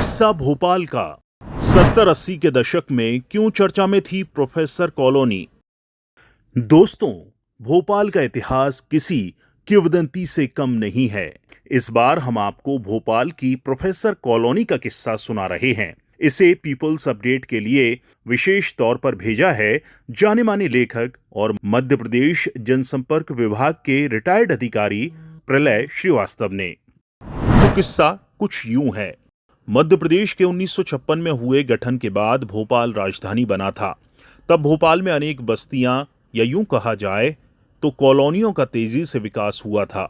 किस्सा भोपाल का 70-80 के दशक में क्यों चर्चा में थी प्रोफेसर कॉलोनी। दोस्तों, भोपाल का इतिहास किसी किंवदंती से कम नहीं है। इस बार हम आपको भोपाल की प्रोफेसर कॉलोनी का किस्सा सुना रहे हैं। इसे पीपल्स अपडेट के लिए विशेष तौर पर भेजा है जाने माने लेखक और मध्य प्रदेश जनसंपर्क विभाग के रिटायर्ड अधिकारी प्रलय श्रीवास्तव ने। तो किस्सा कुछ यूं है। मध्य प्रदेश के 1956 में हुए गठन के बाद भोपाल राजधानी बना था। तब भोपाल में अनेक बस्तियां या यूं कहा जाए तो कॉलोनियों का तेजी से विकास हुआ था।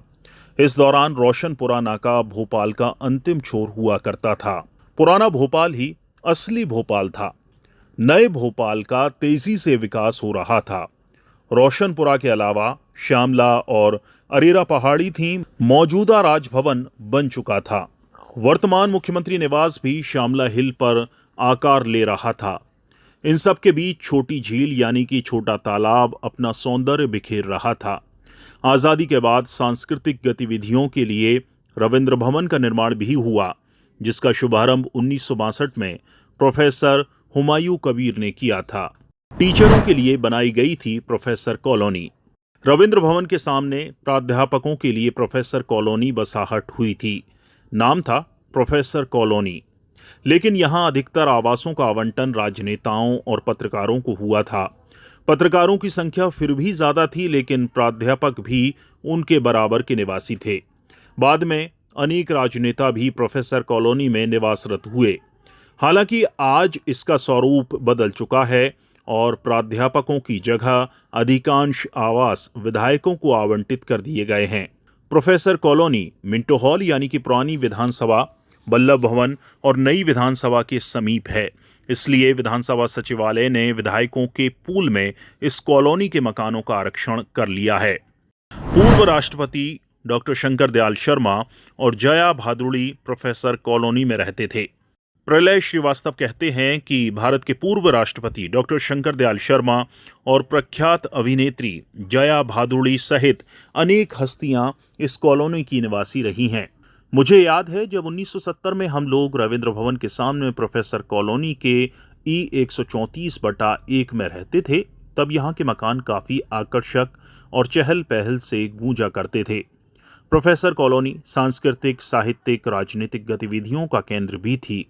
इस दौरान रोशनपुरा नाका भोपाल का अंतिम छोर हुआ करता था। पुराना भोपाल ही असली भोपाल था। नए भोपाल का तेजी से विकास हो रहा था। रोशनपुरा के अलावा श्यामला और अरेरा पहाड़ी थी। मौजूदा राजभवन बन चुका था। वर्तमान मुख्यमंत्री निवास भी श्यामला हिल पर आकार ले रहा था। इन सब के बीच छोटी झील यानी कि छोटा तालाब अपना सौंदर्य बिखेर रहा था। आज़ादी के बाद सांस्कृतिक गतिविधियों के लिए रविंद्र भवन का निर्माण भी हुआ, जिसका शुभारंभ 1962 में प्रोफेसर हुमायूं कबीर ने किया था। टीचरों के लिए बनाई गई थी प्रोफेसर कॉलोनी। रविंद्र भवन के सामने प्राध्यापकों के लिए प्रोफेसर कॉलोनी बसाहट हुई थी। नाम था प्रोफेसर कॉलोनी, लेकिन यहां अधिकतर आवासों का आवंटन राजनेताओं और पत्रकारों को हुआ था। पत्रकारों की संख्या फिर भी ज्यादा थी, लेकिन प्राध्यापक भी उनके बराबर के निवासी थे। बाद में अनेक राजनेता भी प्रोफेसर कॉलोनी में निवासरत हुए। हालांकि आज इसका स्वरूप बदल चुका है और प्राध्यापकों की जगह अधिकांश आवास विधायकों को आवंटित कर दिए गए हैं। प्रोफेसर कॉलोनी मिंटो हॉल यानी कि पुरानी विधानसभा, बल्लभ भवन और नई विधानसभा के समीप है। इसलिए विधानसभा सचिवालय ने विधायकों के पूल में इस कॉलोनी के मकानों का आरक्षण कर लिया है। पूर्व राष्ट्रपति डॉक्टर शंकर दयाल शर्मा और जया भादुड़ी प्रोफेसर कॉलोनी में रहते थे। प्रलय श्रीवास्तव कहते हैं कि भारत के पूर्व राष्ट्रपति डॉक्टर शंकर दयाल शर्मा और प्रख्यात अभिनेत्री जया भादुड़ी सहित अनेक हस्तियां इस कॉलोनी की निवासी रही हैं। मुझे याद है जब 1970 में हम लोग रविंद्र भवन के सामने प्रोफेसर कॉलोनी के E134/1 में रहते थे, तब यहाँ के मकान काफ़ी आकर्षक और चहल पहल से गूंजा करते थे। प्रोफेसर कॉलोनी सांस्कृतिक, साहित्यिक, राजनीतिक गतिविधियों का केंद्र भी थी,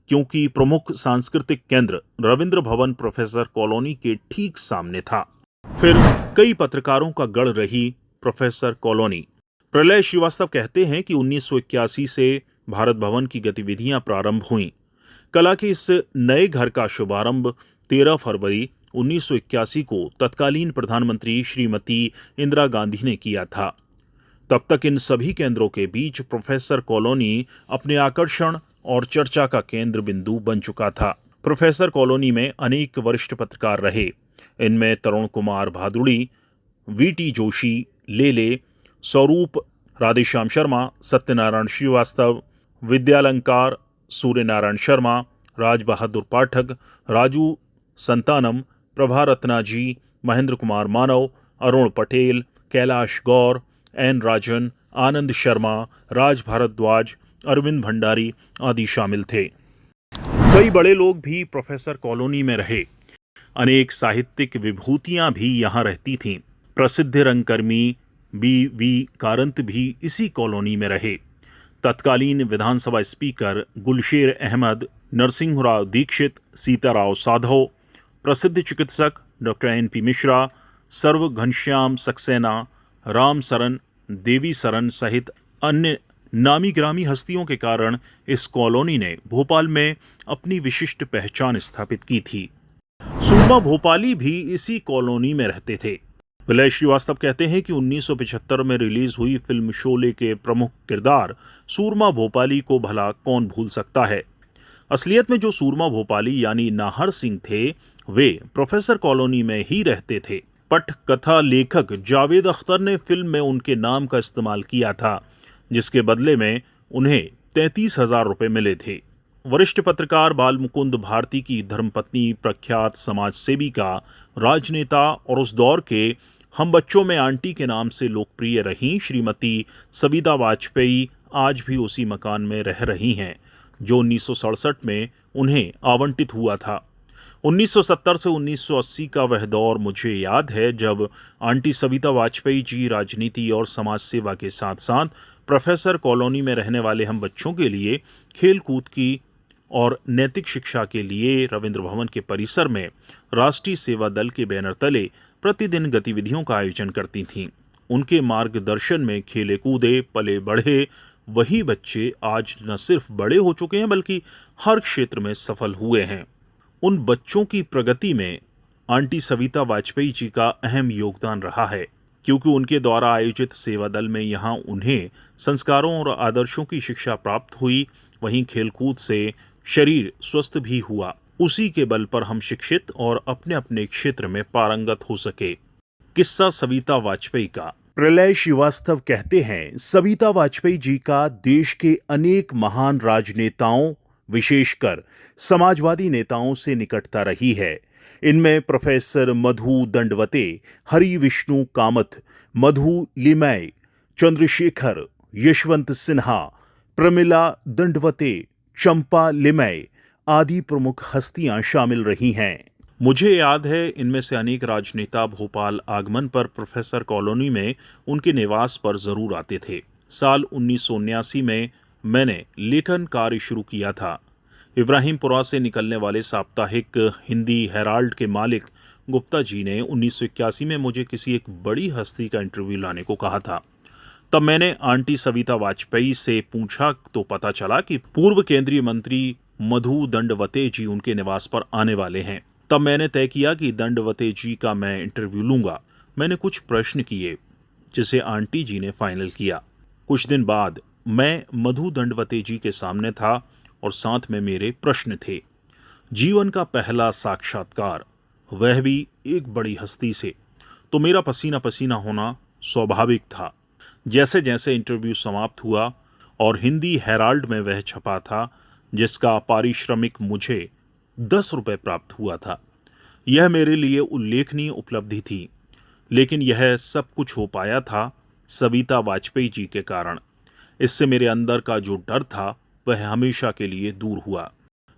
क्योंकि प्रमुख सांस्कृतिक केंद्र रविंद्र भवन प्रोफेसर कॉलोनी के ठीक सामने था। फिर कई पत्रकारों का गढ़ रही प्रोफेसर कॉलोनी। प्रलय श्रीवास्तव कहते हैं कि 1981 से भारत भवन की गतिविधियां प्रारंभ हुईं। कला के इस नए घर का शुभारंभ 13 फरवरी 1981 को तत्कालीन प्रधानमंत्री श्रीमती इंदिरा गांधी ने किया था। तब तक इन सभी केंद्रों के बीच प्रोफेसर कॉलोनी अपने आकर्षण और चर्चा का केंद्र बिंदु बन चुका था। प्रोफेसर कॉलोनी में अनेक वरिष्ठ पत्रकार रहे। इनमें तरुण कुमार भादुड़ी, वीटी जोशी, लेले, स्वरूप राधेश्याम शर्मा, सत्यनारायण श्रीवास्तव, विद्यालंकार सूर्यनारायण शर्मा, राज बहादुर पाठक, राजू संतानम, प्रभा रत्ना जी, महेंद्र कुमार मानव, अरुण पटेल, कैलाश गौर, एन राजन, आनंद शर्मा, राज भारद्वाज, अरविंद भंडारी आदि शामिल थे। कई बड़े लोग भी प्रोफेसर कॉलोनी में रहे। अनेक साहित्यिक विभूतियां भी यहाँ रहती थीं। प्रसिद्ध रंगकर्मी B.V. कारंत भी इसी कॉलोनी में रहे। तत्कालीन विधानसभा स्पीकर गुलशेर अहमद, नरसिंहराव दीक्षित, सीताराव साधव, प्रसिद्ध चिकित्सक डॉक्टर N.P. मिश्रा, सर्व घनश्याम सक्सेना, राम सरन, देवी सरन सहित अन्य नामी ग्रामी हस्तियों के कारण इस कॉलोनी ने भोपाल में अपनी विशिष्ट पहचान स्थापित की थी। सूरमा भोपाली भी इसी कॉलोनी में रहते थे। प्रलय श्रीवास्तव कहते हैं कि 1975 में रिलीज हुई फिल्म शोले के प्रमुख किरदार सूरमा भोपाली को भला कौन भूल सकता है। असलियत में जो सूरमा भोपाली यानी नाहर सिंह थे, वे प्रोफेसर कॉलोनी में ही रहते थे। पट कथा लेखक जावेद अख्तर ने फिल्म में उनके नाम का इस्तेमाल किया था, जिसके बदले में उन्हें 33,000 रुपये मिले थे। वरिष्ठ पत्रकार बाल मुकुंद भारती की धर्मपत्नी प्रख्यात समाज सेविका, राजनेता और उस दौर के हम बच्चों में आंटी के नाम से लोकप्रिय रहीं श्रीमती सबिता वाजपेयी आज भी उसी मकान में रह रही हैं। जो 1967 में उन्हें आवंटित हुआ था। 1970 से 1980 का वह दौर मुझे याद है जब आंटी सविता वाजपेयी जी राजनीति और समाज सेवा के साथ साथ प्रोफेसर कॉलोनी में रहने वाले हम बच्चों के लिए खेल कूद की और नैतिक शिक्षा के लिए रविंद्र भवन के परिसर में राष्ट्रीय सेवा दल के बैनर तले प्रतिदिन गतिविधियों का आयोजन करती थीं। उनके मार्गदर्शन में खेले कूदे पले बढ़े वही बच्चे आज न सिर्फ बड़े हो चुके हैं बल्कि हर क्षेत्र में सफल हुए हैं। उन बच्चों की प्रगति में आंटी सविता वाजपेयी जी का अहम योगदान रहा है, क्योंकि उनके द्वारा आयोजित सेवा दल में यहाँ उन्हें संस्कारों और आदर्शों की शिक्षा प्राप्त हुई, वहीं खेलकूद से शरीर स्वस्थ भी हुआ। उसी के बल पर हम शिक्षित और अपने अपने क्षेत्र में पारंगत हो सके। किस्सा सविता वाजपेयी का। प्रलय श्रीवास्तव कहते हैं, सविता वाजपेयी जी का देश के अनेक महान राजनेताओं विशेषकर समाजवादी नेताओं से निकटता रही है। इनमें प्रोफेसर मधु दंडवते, हरि विष्णु कामत, मधु लिमय, चंद्रशेखर, यशवंत सिन्हा, प्रमिला दंडवते, चंपा लिमय आदि प्रमुख हस्तियां शामिल रही हैं। मुझे याद है इनमें से अनेक राजनेता भोपाल आगमन पर प्रोफेसर कॉलोनी में उनके निवास पर जरूर आते थे। साल 1979 में मैंने लेखन कार्य शुरू किया था। इब्राहिमपुरा से निकलने वाले साप्ताहिक हिंदी हेराल्ड के मालिक गुप्ता जी ने 1981 में मुझे किसी एक बड़ी हस्ती का इंटरव्यू लाने को कहा था। तब मैंने आंटी सविता वाजपेयी से पूछा तो पता चला कि पूर्व केंद्रीय मंत्री मधु दंडवते जी उनके निवास पर आने वाले हैं। तब मैंने तय किया कि दंडवते जी का मैं इंटरव्यू लूंगा। मैंने कुछ प्रश्न किए जिसे आंटी जी ने फाइनल किया। कुछ दिन बाद मैं मधु दंडवते जी के सामने था और साथ में मेरे प्रश्न थे। जीवन का पहला साक्षात्कार, वह भी एक बड़ी हस्ती से, तो मेरा पसीना पसीना होना स्वाभाविक था। जैसे जैसे इंटरव्यू समाप्त हुआ और हिंदी हेराल्ड में वह छपा था जिसका पारिश्रमिक मुझे 10 रुपये प्राप्त हुआ था, यह मेरे लिए उल्लेखनीय उपलब्धि थी। लेकिन यह सब कुछ हो पाया था सविता वाजपेयी जी के कारण। इससे मेरे अंदर का जो डर था वह हमेशा के लिए दूर हुआ।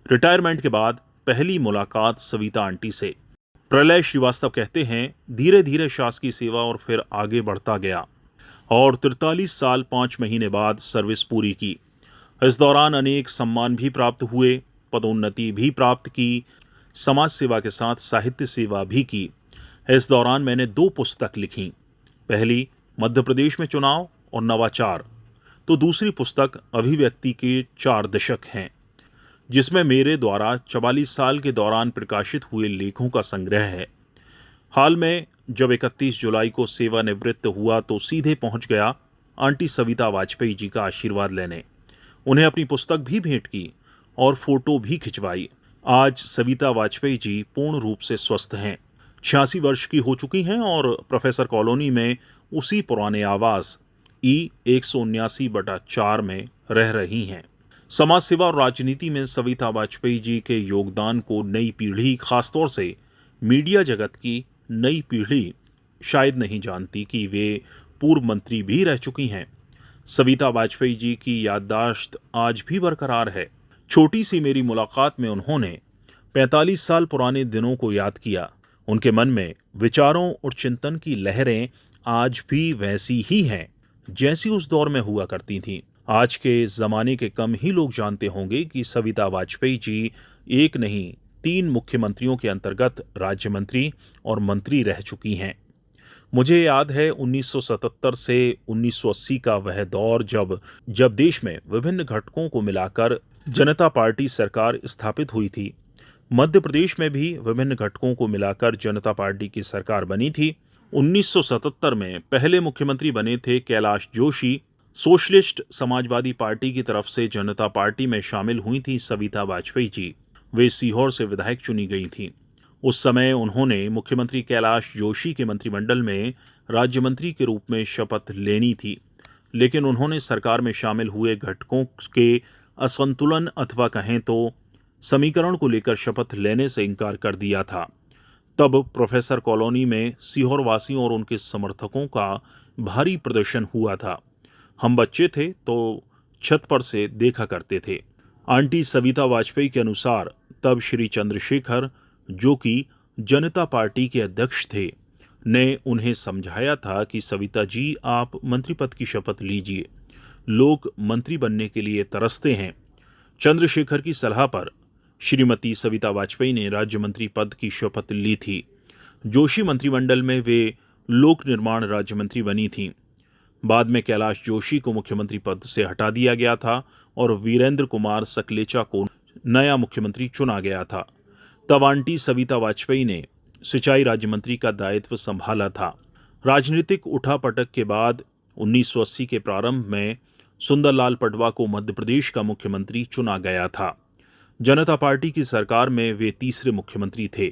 रिटायरमेंट के बाद पहली मुलाकात सविता आंटी से। प्रलय श्रीवास्तव कहते हैं, धीरे धीरे शासकीय सेवा और फिर आगे बढ़ता गया और 43 साल 5 महीने बाद सर्विस पूरी की। इस दौरान अनेक सम्मान भी प्राप्त हुए, पदोन्नति भी प्राप्त की, समाज सेवा के साथ साहित्य सेवा भी की। इस दौरान मैंने 2 पुस्तक लिखीं। पहली मध्य प्रदेश में चुनाव और नवाचार, तो दूसरी पुस्तक अभिव्यक्ति के 4 दशक हैं, जिसमें मेरे द्वारा 44 साल के दौरान प्रकाशित हुए लेखों का संग्रह है। हाल में जब 31 जुलाई को सेवानिवृत्त हुआ तो सीधे पहुंच गया आंटी सविता वाजपेयी जी का आशीर्वाद लेने। उन्हें अपनी पुस्तक भी भेंट की और फोटो भी खिंचवाई। आज सविता वाजपेयी जी पूर्ण रूप से स्वस्थ हैं, 86 वर्ष की हो चुकी हैं और प्रोफेसर कॉलोनी में उसी पुराने आवास E179/4 में रह रही हैं। समाज सेवा और राजनीति में सविता वाजपेयी जी के योगदान को नई पीढ़ी, खासतौर से मीडिया जगत की नई पीढ़ी शायद नहीं जानती कि वे पूर्व मंत्री भी रह चुकी हैं। सविता वाजपेयी जी की याददाश्त आज भी बरकरार है। छोटी सी मेरी मुलाकात में उन्होंने 45 साल पुराने दिनों को याद किया। उनके मन में विचारों और चिंतन की लहरें आज भी वैसी ही हैं जैसी उस दौर में हुआ करती थीं। आज के ज़माने के कम ही लोग जानते होंगे कि सविता वाजपेयी जी एक नहीं 3 मुख्यमंत्रियों के अंतर्गत राज्य मंत्री और मंत्री रह चुकी हैं। मुझे याद है 1977 से 1980 का वह दौर जब देश में विभिन्न घटकों को मिलाकर जनता पार्टी सरकार स्थापित हुई थी। मध्य प्रदेश में भी विभिन्न घटकों को मिलाकर जनता पार्टी की सरकार बनी थी। 1977 में पहले मुख्यमंत्री बने थे कैलाश जोशी। सोशलिस्ट समाजवादी पार्टी की तरफ से जनता पार्टी में शामिल हुई थी सविता वाजपेयी जी। वे सीहोर से विधायक चुनी गई थीं। उस समय उन्होंने मुख्यमंत्री कैलाश जोशी के मंत्रिमंडल में राज्य मंत्री के रूप में शपथ लेनी थी, लेकिन उन्होंने सरकार में शामिल हुए घटकों के असंतुलन अथवा कहें तो समीकरण को लेकर शपथ लेने से इनकार कर दिया था। तब प्रोफेसर कॉलोनी में सीहोर वासियों और उनके समर्थकों का भारी प्रदर्शन हुआ था। हम बच्चे थे तो छत पर से देखा करते थे। आंटी सविता वाजपेयी के अनुसार तब श्री चंद्रशेखर, जो कि जनता पार्टी के अध्यक्ष थे, ने उन्हें समझाया था कि सविता जी, आप मंत्री पद की शपथ लीजिए, लोग मंत्री बनने के लिए तरसते हैं। चंद्रशेखर की सलाह पर श्रीमती सविता वाजपेयी ने राज्य मंत्री पद की शपथ ली थी। जोशी मंत्रिमंडल में वे लोक निर्माण राज्य मंत्री बनी थीं। बाद में कैलाश जोशी को मुख्यमंत्री पद से हटा दिया गया था और वीरेंद्र कुमार सकलेचा को नया मुख्यमंत्री चुना गया था। तब आंटी सविता वाजपेयी ने सिंचाई राज्य मंत्री का दायित्व संभाला था। राजनीतिक उठापटक के बाद 1980 के प्रारंभ में सुंदरलाल पटवा को मध्य प्रदेश का मुख्यमंत्री चुना गया था। जनता पार्टी की सरकार में वे तीसरे मुख्यमंत्री थे।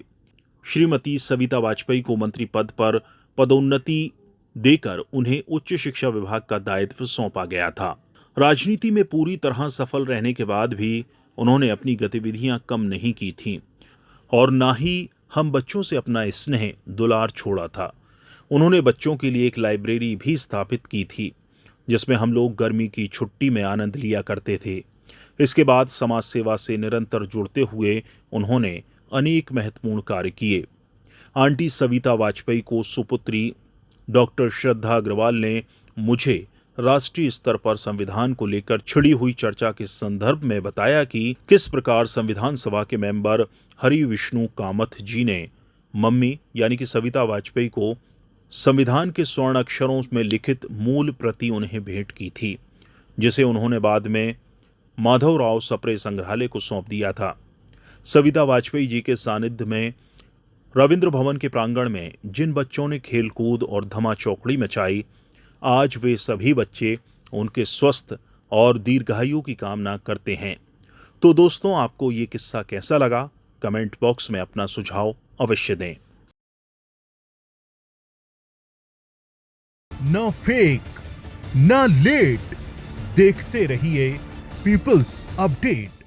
श्रीमती सविता वाजपेयी को मंत्री पद पर पदोन्नति देकर उन्हें उच्च शिक्षा विभाग का दायित्व सौंपा गया था। राजनीति में पूरी तरह सफल रहने के बाद भी उन्होंने अपनी गतिविधियां कम नहीं की थीं और ना ही हम बच्चों से अपना स्नेह दुलार छोड़ा था। उन्होंने बच्चों के लिए एक लाइब्रेरी भी स्थापित की थी, जिसमें हम लोग गर्मी की छुट्टी में आनंद लिया करते थे। इसके बाद समाज सेवा से निरंतर जुड़ते हुए उन्होंने अनेक महत्वपूर्ण कार्य किए। आंटी सविता वाजपेयी को सुपुत्री डॉक्टर श्रद्धा अग्रवाल ने मुझे राष्ट्रीय स्तर पर संविधान को लेकर छिड़ी हुई चर्चा के संदर्भ में बताया कि किस प्रकार संविधान सभा के मेंबर हरि विष्णु कामथ जी ने मम्मी यानी कि सविता वाजपेयी को संविधान के स्वर्ण अक्षरों में लिखित मूल प्रति उन्हें भेंट की थी, जिसे उन्होंने बाद में माधवराव सप्रे संग्रहालय को सौंप दिया था। सविता वाजपेयी जी के सानिध्य में रविंद्र भवन के प्रांगण में जिन बच्चों ने खेलकूद और धमा चौकड़ी मचाई, आज वे सभी बच्चे उनके स्वस्थ और दीर्घायु की कामना करते हैं। तो दोस्तों, आपको ये किस्सा कैसा लगा? कमेंट बॉक्स में अपना सुझाव अवश्य दें। न फेक न लेट, देखते रहिए पीपल्स अपडेट।